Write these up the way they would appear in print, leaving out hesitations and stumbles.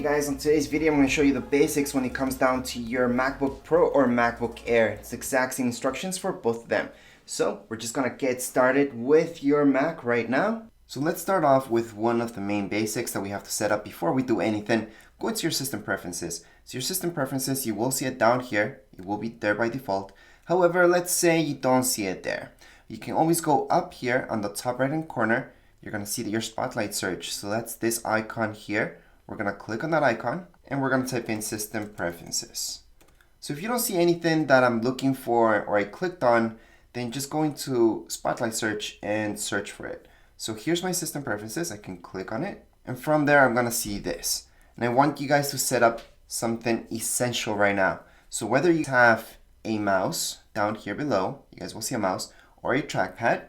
Hey guys, on today's video I'm going to show you the basics when it comes down to your MacBook Pro or MacBook Air. It's the exact same instructions for both of them. So we're just going to get started with your Mac right now. So let's start off with one of the main basics that we have to set up before we do anything. Go into your system preferences. So your system preferences, you will see it down here. It will be there by default. However, let's say you don't see it there. You can always go up here on the top right hand corner. You're going to see your spotlight search. So that's this icon here. We're going to click on that icon and we're going to type in system preferences. So if you don't see anything that I'm looking for or I clicked on, then just go into spotlight search and search for it. So here's my system preferences. I can click on it and from there I'm going to see this. And I want you guys to set up something essential right now. So whether you have a mouse down here below, you guys will see a mouse, or a trackpad,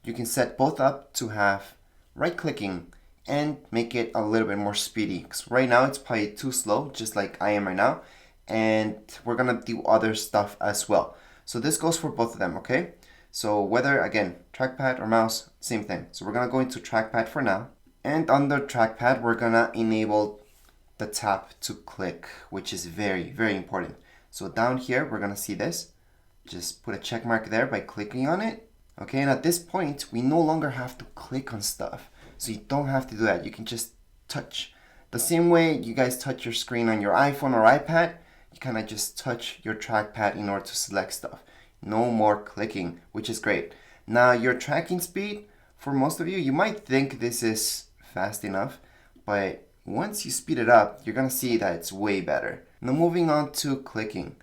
you can set both up to have right clicking and make it a little bit more speedy. Because right now it's probably too slow, just like I am right now. And we're gonna do other stuff as well. So this goes for both of them, okay? So whether, again, trackpad or mouse, same thing. So we're gonna go into trackpad for now. And under trackpad, we're gonna enable the tap to click, which is very, very important. So down here, we're gonna see this. Just put a check mark there by clicking on it. Okay, and at this point, we no longer have to click on stuff. So you don't have to do that. You can just touch. The same way you guys touch your screen on your iPhone or iPad, you kind of just touch your trackpad in order to select stuff. No more clicking, which is great. Now your tracking speed, for most of you, you might think this is fast enough, but once you speed it up, you're gonna see that it's way better. Now moving on to clicking.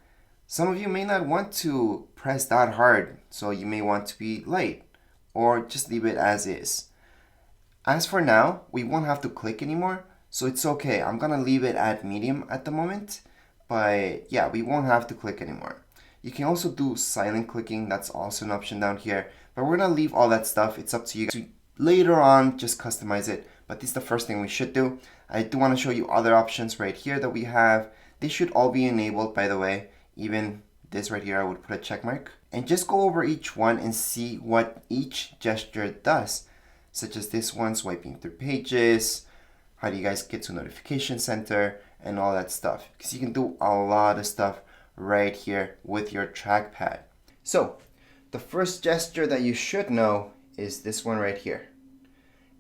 Some of you may not want to press that hard, so you may want to be light or just leave it as is. As for now, we won't have to click anymore, so it's okay. I'm gonna leave it at medium at the moment, but yeah, we won't have to click anymore. You can also do silent clicking, that's also an option down here, but we're gonna leave all that stuff. It's up to you guys to later on just customize it, but this is the first thing we should do. I do want to show you other options right here that we have. They should all be enabled, by the way. Even this right here, I would put a check mark. And just go over each one and see what each gesture does. Such as this one, swiping through pages, how do you guys get to notification center, and all that stuff. Because you can do a lot of stuff right here with your trackpad. So, the first gesture that you should know is this one right here.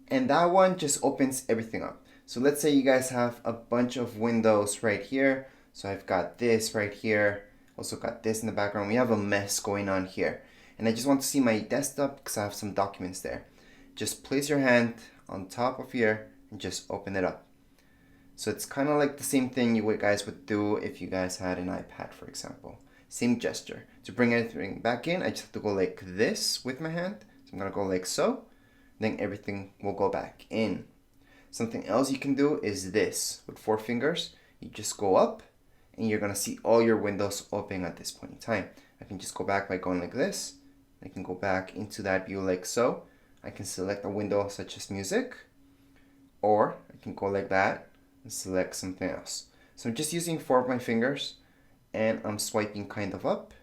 And that one just opens everything up. So let's say you guys have a bunch of windows right here. So I've got this right here, also got this in the background. We have a mess going on here. And I just want to see my desktop because I have some documents there. Just place your hand on top of here and just open it up. So it's kind of like the same thing you guys would do if you guys had an iPad, for example. Same gesture. To bring everything back in, I just have to go like this with my hand. So I'm going to go like so. Then everything will go back in. Something else you can do is this. With 4 fingers, you just go up and you're going to see all your windows open at this point in time. I can just go back by going like this. I can go back into that view like so. I can select a window such as music, or I can go like that and select something else. So I'm just using 4 of my fingers and I'm swiping kind of up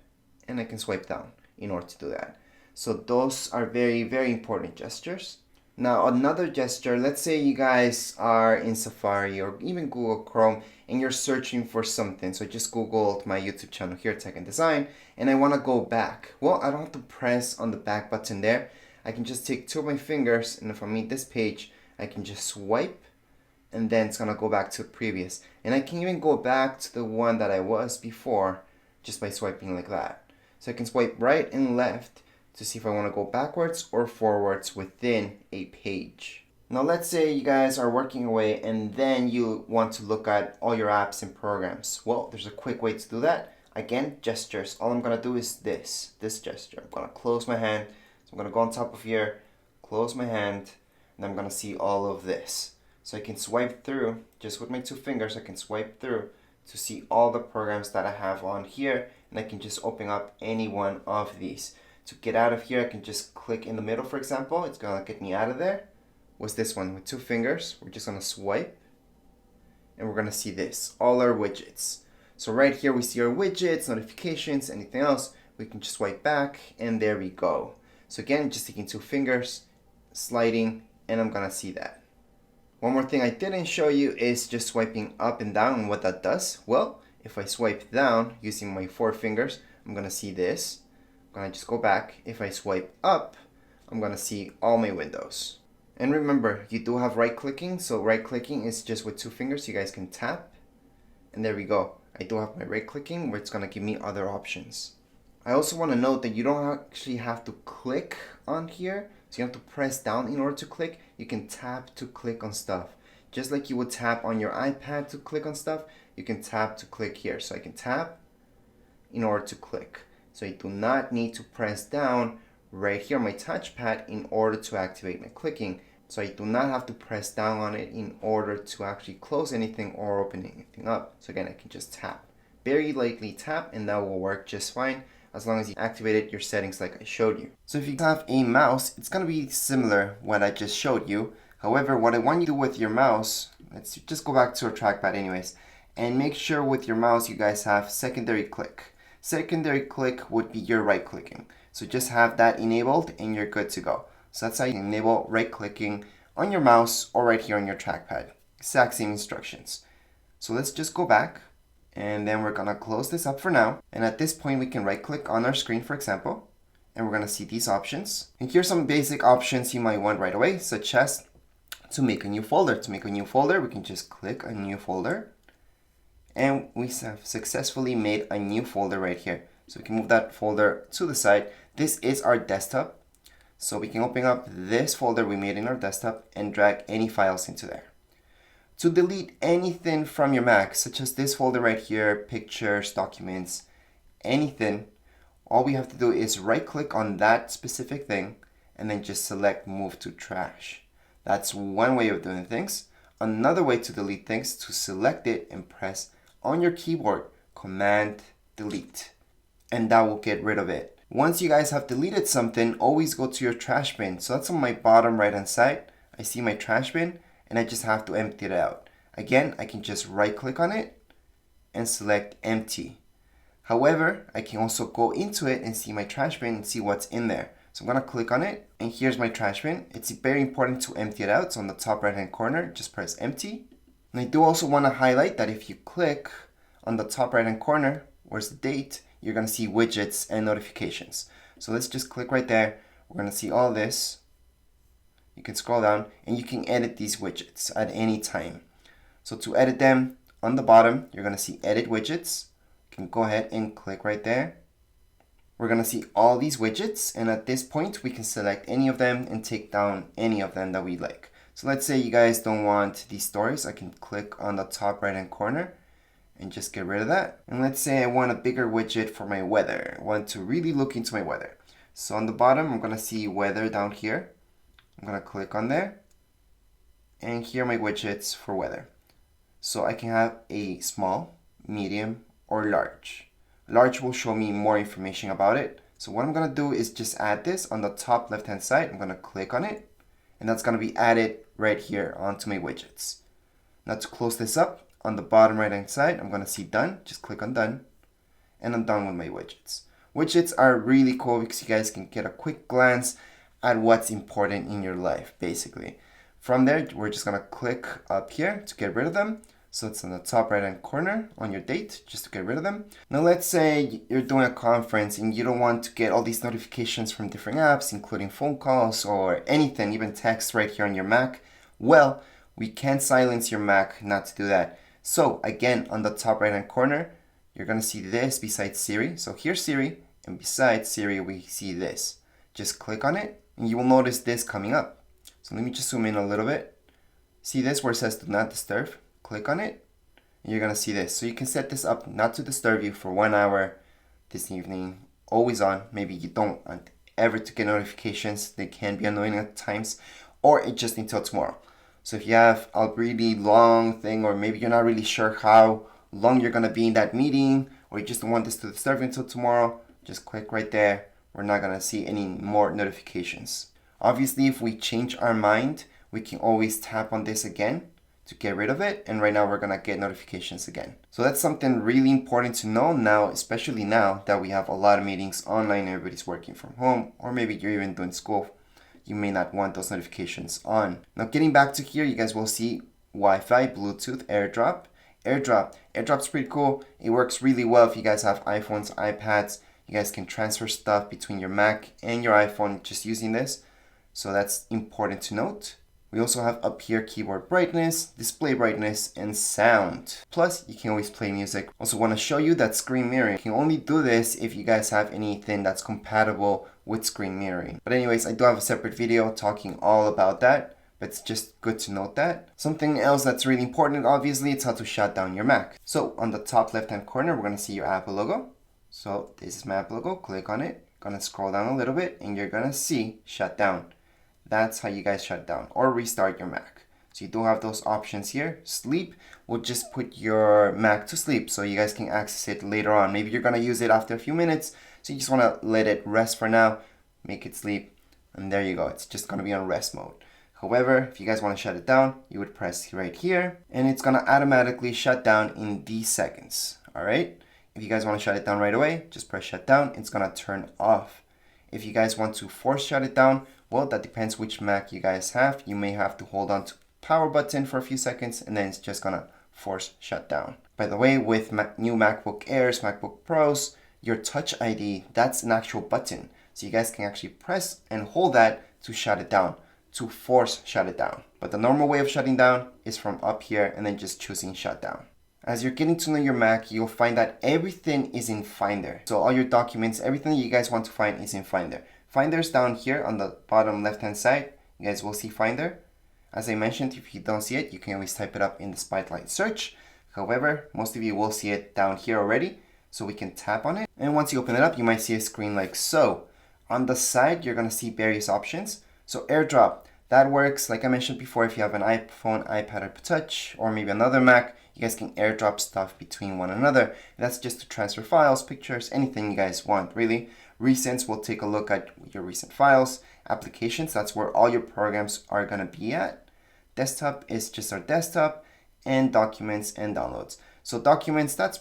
and I can swipe down in order to do that. So those are very, very important gestures. Now another gesture, let's say you guys are in Safari or even Google Chrome and you're searching for something. So I just Googled my YouTube channel here, Tech and Design, and I want to go back. Well, I don't have to press on the back button there. I can just take 2 of my fingers and if I meet this page, I can just swipe and then it's gonna go back to the previous. And I can even go back to the one that I was before just by swiping like that. So I can swipe right and left to see if I wanna go backwards or forwards within a page. Now let's say you guys are working away and then you want to look at all your apps and programs. Well, there's a quick way to do that. Again, gestures. All I'm gonna do is this gesture. I'm gonna close my hand. I'm going to go on top of here, close my hand, and I'm going to see all of this. So I can swipe through, just with my 2 fingers, I can swipe through to see all the programs that I have on here, and I can just open up any one of these. To get out of here, I can just click in the middle, for example. It's going to get me out of there. What's this one? With 2 fingers, we're just going to swipe, and we're going to see this, all our widgets. So right here, we see our widgets, notifications, anything else. We can just swipe back, and there we go. So again, just taking 2 fingers, sliding, and I'm gonna see that. One more thing I didn't show you is just swiping up and down and what that does. Well, if I swipe down using my 4 fingers, I'm gonna see this. I'm gonna just go back. If I swipe up, I'm gonna see all my windows. And remember, you do have right clicking, so right clicking is just with 2 fingers. You guys can tap, and there we go. I do have my right clicking where it's gonna give me other options. I also want to note that you don't actually have to click on here, so you have to press down in order to click. You can tap to click on stuff. Just like you would tap on your iPad to click on stuff, you can tap to click here. So I can tap in order to click. So I do not need to press down right here on my touchpad in order to activate my clicking. So I do not have to press down on it in order to actually close anything or open anything up. So again, I can just tap. Very lightly tap and that will work just fine, as long as you activated your settings like I showed you. So if you have a mouse, it's gonna be similar what I just showed you. However, what I want you to do with your mouse, let's just go back to our trackpad anyways, and make sure with your mouse you guys have secondary click. Secondary click would be your right clicking. So just have that enabled and you're good to go. So that's how you enable right clicking on your mouse or right here on your trackpad. Exact same instructions. So let's just go back. And then we're gonna close this up for now. And at this point, we can right click on our screen, for example, and we're gonna see these options. And here's some basic options you might want right away, such as to make a new folder. To make a new folder, we can just click a new folder. And we have successfully made a new folder right here. So we can move that folder to the side. This is our desktop. So we can open up this folder we made in our desktop and drag any files into there. To delete anything from your Mac, such as this folder right here, pictures, documents, anything, all we have to do is right click on that specific thing and then just select move to trash. That's one way of doing things. Another way to delete things, to select it and press on your keyboard, Command Delete, and that will get rid of it. Once you guys have deleted something, always go to your trash bin. So that's on my bottom right hand side. I see my trash bin, and I just have to empty it out. Again, I can just right click on it and select empty. However, I can also go into it and see my trash bin and see what's in there. So I'm gonna click on it and here's my trash bin. It's very important to empty it out. So on the top right hand corner, just press empty. And I do also wanna highlight that if you click on the top right hand corner, where's the date, you're gonna see widgets and notifications. So let's just click right there. We're gonna see all this. You can scroll down and you can edit these widgets at any time. So to edit them, on the bottom, you're gonna see edit widgets. You can go ahead and click right there. We're gonna see all these widgets, and at this point, we can select any of them and take down any of them that we like. So let's say you guys don't want these stories. I can click on the top right hand corner and just get rid of that. And let's say I want a bigger widget for my weather. I want to really look into my weather. So on the bottom, I'm gonna see weather down here. I'm gonna click on there, and here are my widgets for weather. So I can have a small, medium, or large. Large will show me more information about it. So what I'm gonna do is just add this on the top left hand side. I'm gonna click on it, and that's gonna be added right here onto my widgets. Now to close this up, on the bottom right hand side, I'm gonna see done. Just click on done, and I'm done with my widgets. Widgets are really cool because you guys can get a quick glance at what's important in your life, basically. From there, we're just gonna click up here to get rid of them. So it's in the top right hand corner on your date, just to get rid of them. Now let's say you're doing a conference and you don't want to get all these notifications from different apps, including phone calls or anything, even text right here on your Mac. Well, we can't silence your Mac not to do that. So again, on the top right hand corner, you're gonna see this besides Siri. So here's Siri, and besides Siri, we see this. Just click on it, and you will notice this coming up. So let me just zoom in a little bit. See this where it says do not disturb? Click on it, and you're gonna see this. So you can set this up not to disturb you for 1 hour this evening, always on. Maybe you don't want ever to get notifications. They can be annoying at times, or it just until tomorrow. So if you have a really long thing, or maybe you're not really sure how long you're gonna be in that meeting, or you just don't want this to disturb you until tomorrow, just click right there. We're not gonna see any more notifications. Obviously, if we change our mind, we can always tap on this again to get rid of it, and right now we're gonna get notifications again. So that's something really important to know now, especially now that we have a lot of meetings online, everybody's working from home, or maybe you're even doing school. you may not want those notifications on. Now getting back to here, you guys will see Wi-Fi, Bluetooth, Airdrop. Airdrop's pretty cool. It works really well if you guys have iPhones, iPads. You guys can transfer stuff between your Mac and your iPhone just using this. So that's important to note. We also have up here keyboard brightness, display brightness, and sound. Plus, you can always play music. Also want to show you that screen mirroring. You can only do this if you guys have anything that's compatible with screen mirroring. But anyways, I do have a separate video talking all about that. But it's just good to note that. Something else that's really important, obviously, it's how to shut down your Mac. So on the top left-hand corner, we're going to see your Apple logo. So this is my Apple logo. Click on it. Gonna scroll down a little bit, and you're gonna see shut down. That's how you guys shut down or restart your Mac. So you do have those options here. Sleep will just put your Mac to sleep so you guys can access it later on. Maybe you're gonna use it after a few minutes, so you just wanna let it rest for now, make it sleep, and there you go. It's just gonna be on rest mode. However, if you guys wanna shut it down, you would press right here, and it's gonna automatically shut down in these seconds, all right? If you guys wanna shut it down right away, just press shut down, it's gonna turn off. If you guys want to force shut it down, well, that depends which Mac you guys have. You may have to hold on to power button for a few seconds and then it's just gonna force shut down. By the way, with new MacBook Airs, MacBook Pros, your Touch ID, that's an actual button. So you guys can actually press and hold that to shut it down, to force shut it down. But the normal way of shutting down is from up here and then just choosing shut down. As you're getting to know your Mac, you'll find that everything is in Finder. So all your documents, everything that you guys want to find is in Finder. Finder's down here on the bottom left-hand side. You guys will see Finder. As I mentioned, if you don't see it, you can always type it up in the Spotlight search. However, most of you will see it down here already. So we can tap on it. And once you open it up, you might see a screen like so. On the side, you're gonna see various options. So Airdrop, that works, like I mentioned before, if you have an iPhone, iPad, or Touch, or maybe another Mac, you guys can airdrop stuff between one another. That's just to transfer files, pictures, anything you guys want, really. Recents, we'll take a look at your recent files. Applications, that's where all your programs are gonna be at. Desktop is just our desktop, and documents and downloads. So documents, that's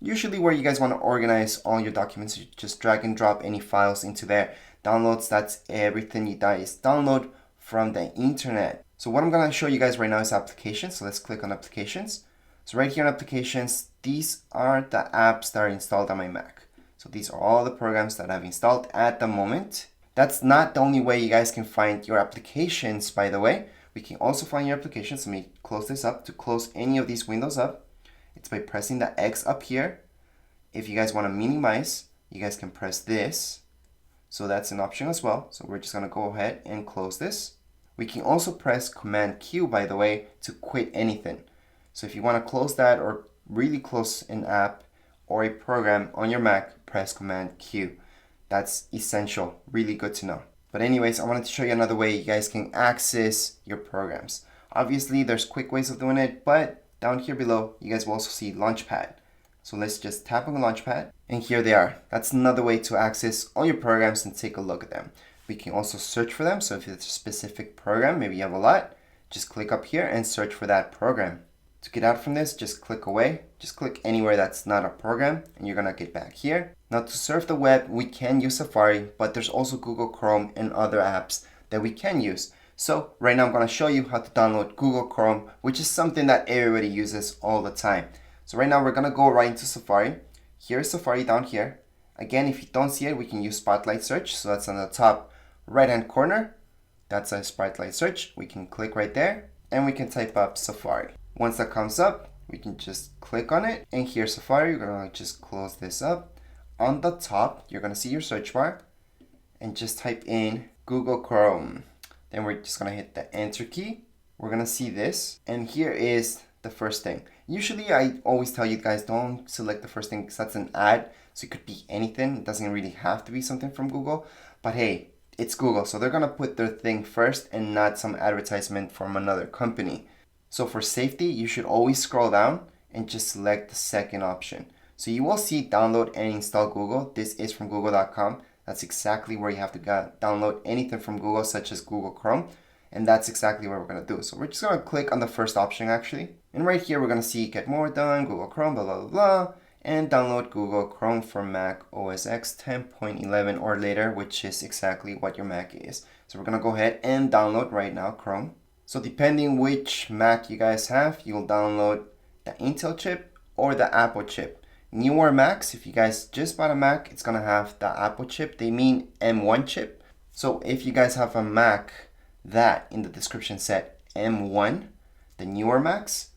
usually where you guys wanna organize all your documents. You just drag and drop any files into there. Downloads, that's everything you guys download from the internet. So what I'm gonna show you guys right now is applications. So let's click on applications. So right here on applications, these are the apps that are installed on my Mac. So these are all the programs that I've installed at the moment. That's not the only way you guys can find your applications, by the way. We can also find your applications. Let me close this up. To close any of these windows up, it's by pressing the X up here. If you guys wanna minimize, you guys can press this. So that's an option as well. So we're just gonna go ahead and close this. We can also press Command Q, by the way, to quit anything. So if you wanna close that or really close an app or a program on your Mac, press Command Q. That's essential, really good to know. But anyways, I wanted to show you another way you guys can access your programs. Obviously, there's quick ways of doing it, but down here below, you guys will also see Launchpad. So let's just tap on the Launchpad, and here they are. That's another way to access all your programs and take a look at them. We can also search for them, so if it's a specific program, maybe you have a lot, just click up here and search for that program. To get out from this, just click away. Just click anywhere that's not a program, and you're gonna get back here. Now to surf the web, we can use Safari, but there's also Google Chrome and other apps that we can use. So right now I'm gonna show you how to download Google Chrome, which is something that everybody uses all the time. So right now we're gonna go right into Safari. Here's Safari down here. Again, if you don't see it, we can use Spotlight Search. So that's on the top right-hand corner. That's a Spotlight Search. We can click right there, and we can type up Safari. Once that comes up, we can just click on it, and here's Safari. You're gonna just close this up. On the top, you're gonna see your search bar, and just type in Google Chrome. Then we're just gonna hit the Enter key. We're gonna see this, and here is the first thing. Usually, I always tell you guys don't select the first thing because that's an ad, so it could be anything. It doesn't really have to be something from Google, but hey, it's Google, so they're gonna put their thing first and not some advertisement from another company. So for safety, you should always scroll down and just select the second option. So you will see download and install Google. This is from google.com. That's exactly where you have to download anything from Google, such as Google Chrome. And that's exactly what we're gonna do. So we're just gonna click on the first option actually. And right here, we're gonna see get more done, Google Chrome, blah, blah, blah, blah. and download Google Chrome for Mac OS X 10.11 or later, which is exactly what your Mac is. So we're gonna go ahead and download right now Chrome. So depending which Mac you guys have, you'll download the Intel chip or the Apple chip. Newer Macs, if you guys just bought a Mac, it's gonna have the Apple chip. They mean M1 chip. So if you guys have a Mac that in the description said M1, the newer Macs,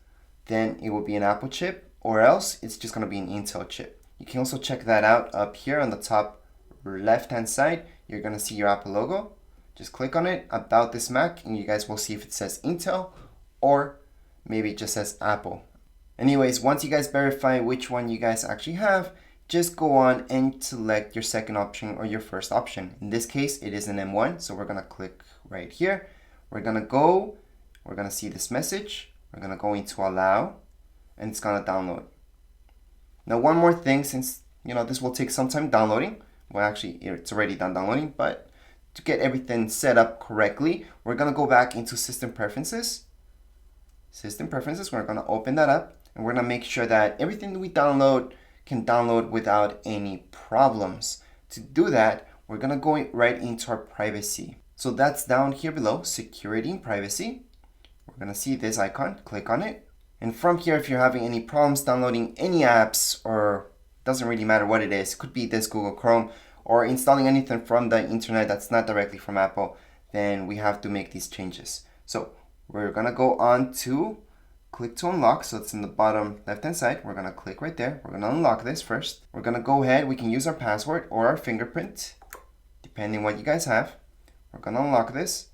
then it will be an Apple chip, or else it's just going to be an Intel chip. You can also check that out up here on the top left hand side. You're going to see your Apple logo. Just click on it, about this Mac, and you guys will see if it says Intel or maybe it just says Apple. Anyways, once you guys verify which one you guys actually have, just go on and select your second option or your first option. In this case, it is an M1, so we're going to click right here. We're going to see this message. We're going to go into allow, and it's going to download. Now, one more thing, since this will take some time downloading. Well, actually, it's already done downloading, but to get everything set up correctly, we're going to go back into System Preferences. We're going to open that up, and we're going to make sure that everything that we download can download without any problems. To do that, we're going to go right into our privacy. So that's down here below, security and privacy. We're going to see this icon, click on it. And from here, if you're having any problems downloading any apps, or doesn't really matter what it is, it could be this Google Chrome, or installing anything from the internet that's not directly from Apple, then we have to make these changes. So we're going to go on to click to unlock. So it's in the bottom left hand side. We're going to click right there. We're going to unlock this first. We're going to go ahead. We can use our password or our fingerprint, depending what you guys have. We're going to unlock this.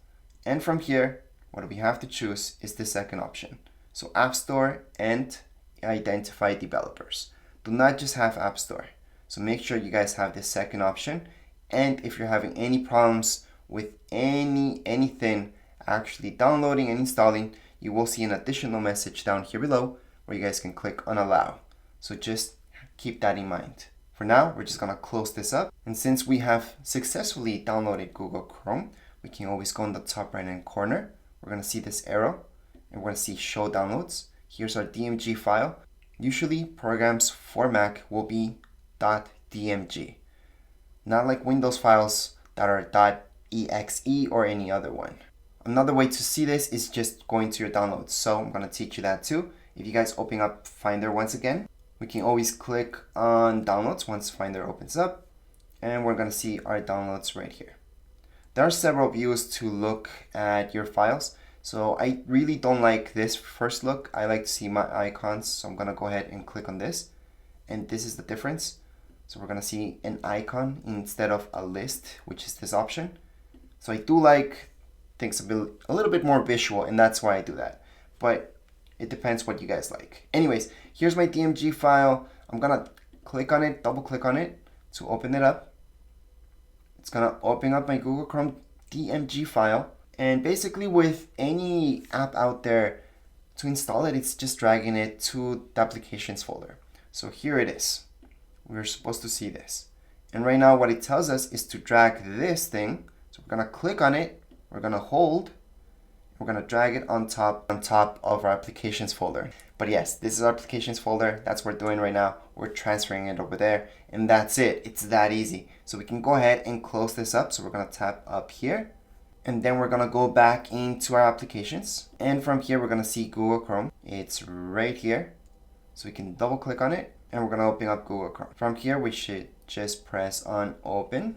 And from here, what we have to choose is the second option. So App Store and identify developers. Do not just have App Store. So make sure you guys have this second option. And if you're having any problems with anything actually downloading and installing, you will see an additional message down here below where you guys can click on allow. So just keep that in mind. For now, we're just gonna close this up. And since we have successfully downloaded Google Chrome, we can always go in the top right hand corner. We're gonna see this arrow and we're gonna see show downloads. Here's our DMG file. Usually programs for Mac will be .dmg, not like Windows files that are .exe or any other one. Another way to see this is just going to your downloads. So I'm going to teach you that too. If you guys open up Finder once again, we can always click on downloads once Finder opens up, and we're going to see our downloads right here. There are several views to look at your files. So I really don't like this first look. I like to see my icons. So I'm going to go ahead and click on this. And this is the difference. So we're going to see an icon instead of a list, which is this option. So I do like things a little bit more visual, and that's why I do that. But it depends what you guys like. Anyways, here's my DMG file. I'm going to click on it, double click on it to open it up. It's going to open up my Google Chrome DMG file. And basically with any app out there, to install it, it's just dragging it to the applications folder. So here it is. We're supposed to see this. And right now what it tells us is to drag this thing. So we're going to click on it. We're going to hold. We're going to drag it on top of our applications folder. But yes, this is our applications folder. That's what we're doing right now. We're transferring it over there. And that's it. It's that easy. So we can go ahead and close this up. So we're going to tap up here. And then we're going to go back into our applications. And from here, we're going to see Google Chrome. It's right here. So we can double click on it. And we're going to open up Google Chrome. From here, we should just press on open.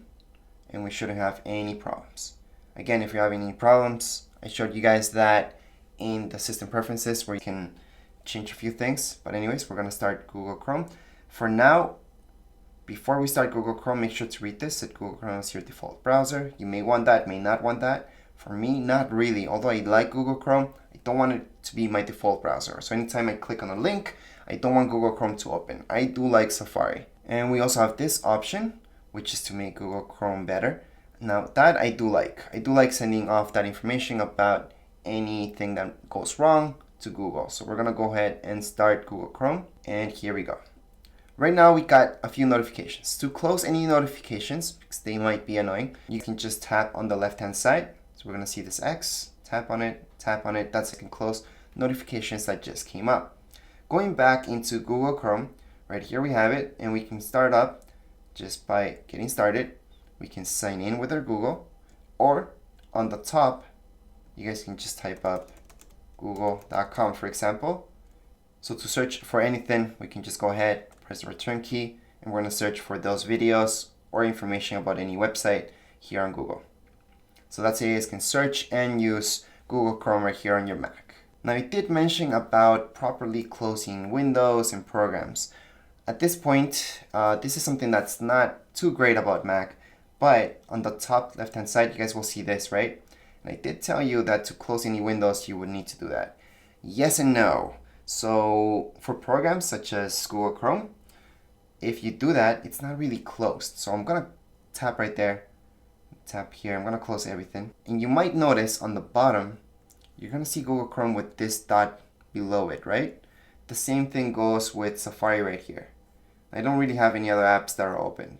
And we shouldn't have any problems. Again, if you're having any problems, I showed you guys that in the system preferences where you can change a few things. But anyways, we're going to start Google Chrome. For now, before we start Google Chrome, make sure to read this, that Google Chrome is your default browser. You may want that, may not want that. For me, not really. Although I like Google Chrome, I don't want it to be my default browser. So anytime I click on a link, I don't want Google Chrome to open. I do like Safari. And we also have this option, which is to make Google Chrome better. Now that I do like. I do like sending off that information about anything that goes wrong to Google. So we're going to go ahead and start Google Chrome. And here we go. Right now we got a few notifications. To close any notifications, because they might be annoying, you can just tap on the left hand side. So we're going to see this X, tap on it. That's it, can close notifications that just came up. Going back into Google Chrome, right here we have it, and we can start up just by getting started. We can sign in with our Google, or on the top, you guys can just type up google.com, for example. So to search for anything, we can just go ahead, press the return key, and we're going to search for those videos or information about any website here on Google. So that's how you guys can search and use Google Chrome right here on your Mac. Now, I did mention about properly closing windows and programs. At this point, this is something that's not too great about Mac, but on the top left-hand side, you guys will see this, right? And I did tell you that to close any windows, you would need to do that. Yes and no. So for programs such as Google Chrome, if you do that, it's not really closed. So I'm gonna tap right there, tap here, I'm gonna close everything. And you might notice on the bottom, you're gonna see Google Chrome with this dot below it, right? The same thing goes with Safari right here. I don't really have any other apps that are open.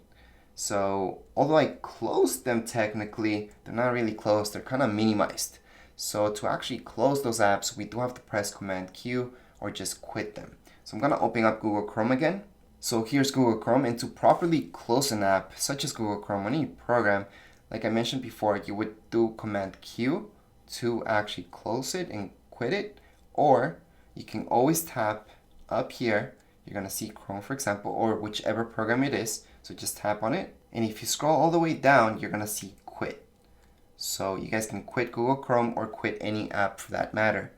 So although I closed them technically, they're not really closed, they're kind of minimized. So to actually close those apps, we do have to press Command Q or just quit them. So I'm gonna open up Google Chrome again. So here's Google Chrome, and to properly close an app, such as Google Chrome, any program, like I mentioned before, you would do Command Q to actually close it and quit it, or you can always tap up here. You're gonna see Chrome, for example, or whichever program it is. So just tap on it, and if you scroll all the way down, you're gonna see quit. So you guys can quit Google Chrome or quit any app for that matter.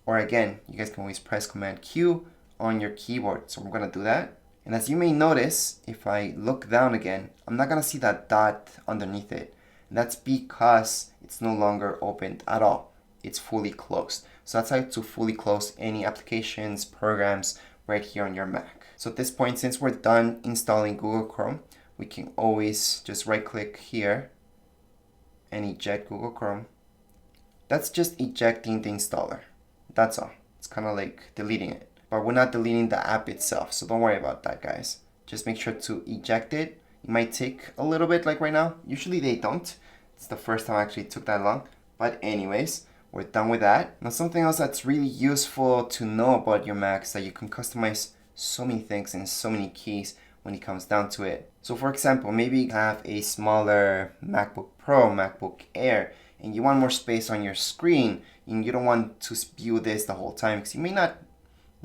Or again, you guys can always press Command Q on your keyboard. So I'm gonna do that. And as you may notice, if I look down again, I'm not gonna see that dot underneath it. And that's because it's no longer opened at all. It's fully closed. So that's how to fully close any applications, programs right here on your Mac. So at this point, since we're done installing Google Chrome, we can always just right click here and eject Google Chrome. That's just ejecting the installer. That's all. It's kind of like deleting it. But we're not deleting the app itself, so don't worry about that, guys. Just make sure to eject it. It might take a little bit, like right now. Usually they don't. It's the first time actually it took that long. But anyways, we're done with that. Now something else that's really useful to know about your Mac is that you can customize so many things and so many keys when it comes down to it. So for example, maybe you have a smaller MacBook Pro, MacBook Air, and you want more space on your screen, and you don't want to view this the whole time, because you may not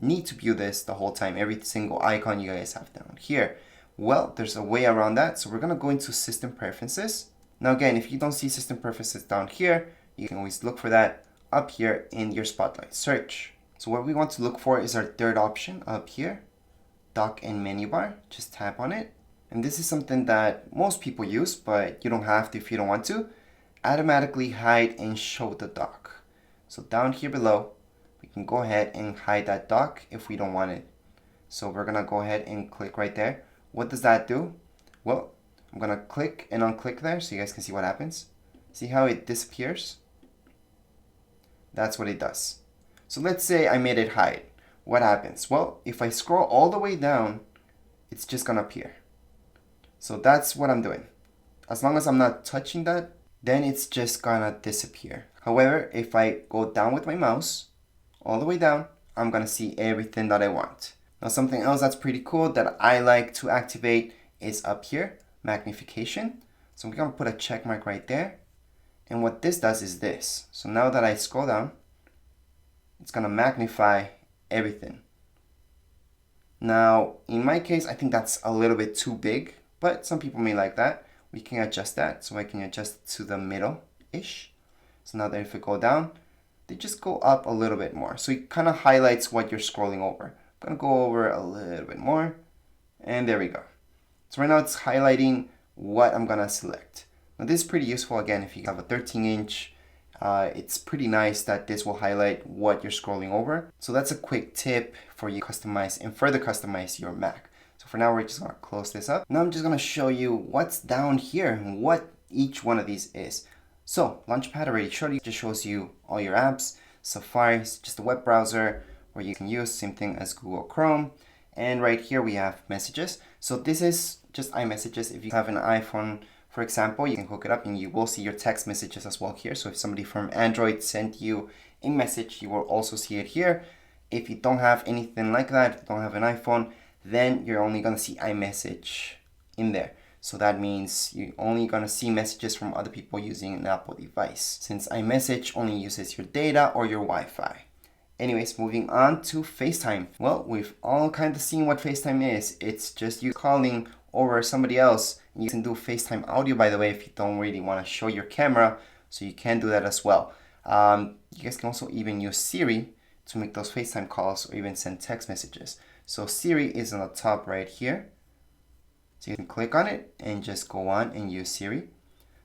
need to view this the whole time, every single icon you guys have down here. Well, there's a way around that. So we're gonna go into System Preferences. Now again, if you don't see System Preferences down here, you can always look for that up here in your Spotlight search. So what we want to look for is our third option up here, Dock and Menu Bar. Just tap on it. And this is something that most people use, but you don't have to if you don't want to. Automatically hide and show the dock. So down here below, we can go ahead and hide that dock if we don't want it. So we're gonna go ahead and click right there. What does that do? Well, I'm gonna click and unclick there so you guys can see what happens. See how it disappears? That's what it does. So let's say I made it hide. What happens? Well, if I scroll all the way down, it's just gonna appear. So that's what I'm doing. As long as I'm not touching that, then it's just gonna disappear. However, if I go down with my mouse, all the way down, I'm gonna see everything that I want. Now something else that's pretty cool that I like to activate is up here, Magnification. So I'm gonna put a check mark right there. And what this does is this. So now that I scroll down, it's gonna magnify everything. Now, in my case, I think that's a little bit too big, but some people may like that. We can adjust that. So I can adjust it to the middle-ish. So now that if we go down, they just go up a little bit more. So it kind of highlights what you're scrolling over. I'm gonna go over a little bit more, and there we go. So right now it's highlighting what I'm gonna select. Now this is pretty useful again if you have a 13-inch. It's pretty nice that this will highlight what you're scrolling over. So that's a quick tip for you to customize and further customize your Mac. So for now, we're just gonna close this up. Now I'm just gonna show you what's down here and what each one of these is. So Launchpad already showed you, it just shows you all your apps. Safari is just a web browser where you can use same thing as Google Chrome. And right here we have messages. So this is just iMessages. If you have an iPhone, for example, you can hook it up and you will see your text messages as well here. So if somebody from Android sent you a message, you will also see it here. If you don't have anything like that, if you don't have an iPhone, then you're only gonna see iMessage in there. So that means you're only gonna see messages from other people using an Apple device, since iMessage only uses your data or your Wi-Fi. Anyways, moving on to FaceTime. Well, we've all kind of seen what FaceTime is. It's just you calling over somebody else. You can do FaceTime audio, by the way, if you don't really want to show your camera, so you can do that as well. You guys can also even use Siri to make those FaceTime calls or even send text messages. So Siri is on the top right here. So you can click on it and just go on and use Siri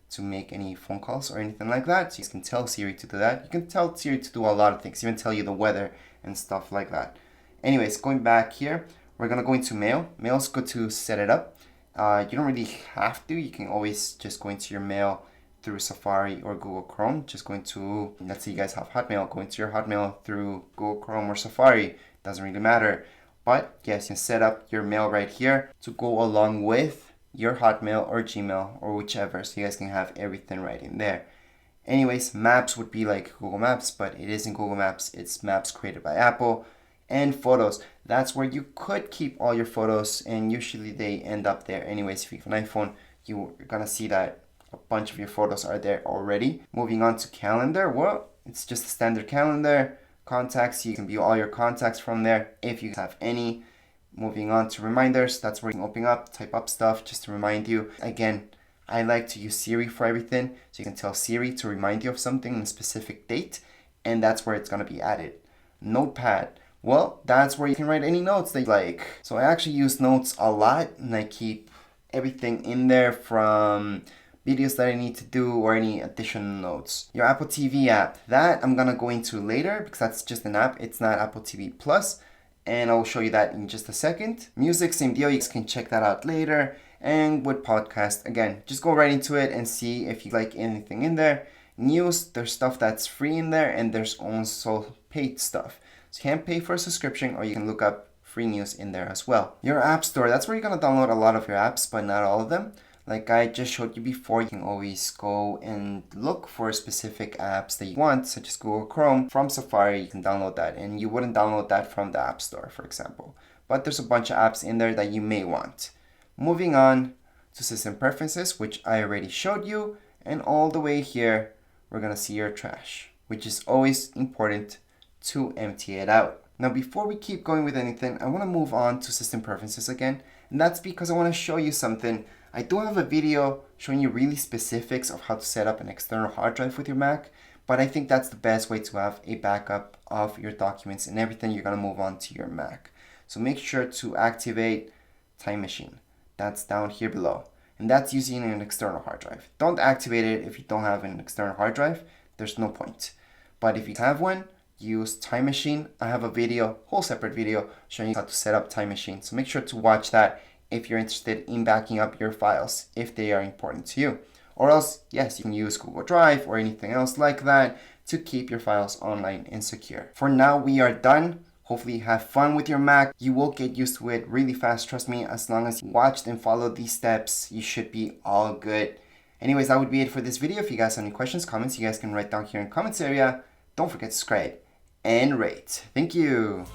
to make any phone calls or anything like that. So you can tell Siri to do that. You can tell Siri to do a lot of things, even tell you the weather and stuff like that. Anyways, going back here, we're gonna go into Mail. Mail's good to set it up. You don't really have to. You can always just go into your Mail through Safari or Google Chrome. Just going to, let's say you guys have Hotmail, go into your Hotmail through Google Chrome or Safari. Doesn't really matter. But yes, you can set up your Mail right here to go along with your Hotmail or Gmail or whichever, so you guys can have everything right in there. Anyways, Maps would be like Google Maps, but it isn't Google Maps. It's Maps created by Apple. And Photos, that's where you could keep all your photos, and usually they end up there anyways. If you have an iPhone, you're gonna see that a bunch of your photos are there already. Moving on to Calendar, well, it's just a standard calendar. Contacts, you can view all your contacts from there if you have any. Moving on to Reminders, that's where you can open up, type up stuff just to remind you. Again, I like to use Siri for everything, so you can tell Siri to remind you of something on a specific date, and that's where it's going to be added. Notepad, well, that's where you can write any notes that you like. So I actually use Notes a lot, and I keep everything in there from videos that I need to do or any additional notes. Your Apple TV app, that I'm going to go into later because that's just an app. It's not Apple TV Plus. And I'll show you that in just a second. Music, same deal, you guys can check that out later. And with podcast, again, just go right into it and see if you like anything in there. News, there's stuff that's free in there, and there's also paid stuff. So you can pay for a subscription, or you can look up free news in there as well. Your App Store, that's where you're gonna download a lot of your apps, but not all of them. Like I just showed you before, you can always go and look for specific apps that you want, such as Google Chrome. From Safari, you can download that, and you wouldn't download that from the App Store, for example. But there's a bunch of apps in there that you may want. Moving on to System Preferences, which I already showed you, and all the way here, we're gonna see your trash, which is always important to empty it out. Now, before we keep going with anything, I wanna move on to System Preferences again, and that's because I wanna show you something. I do have a video showing you really specifics of how to set up an external hard drive with your Mac, but I think that's the best way to have a backup of your documents and everything you're gonna move on to your Mac. So make sure to activate Time Machine. That's down here below. And that's using an external hard drive. Don't activate it if you don't have an external hard drive. There's no point. But if you have one, use Time Machine. I have a video, whole separate video, showing you how to set up Time Machine. So make sure to watch that if you're interested in backing up your files, if they are important to you. Or else, yes, you can use Google Drive or anything else like that to keep your files online and secure. For now, we are done. Hopefully you have fun with your Mac. You will get used to it really fast, trust me. As long as you watched and followed these steps, you should be all good. Anyways, that would be it for this video. If you guys have any questions, comments, you guys can write down here in the comments area. Don't forget to subscribe and rate. Thank you.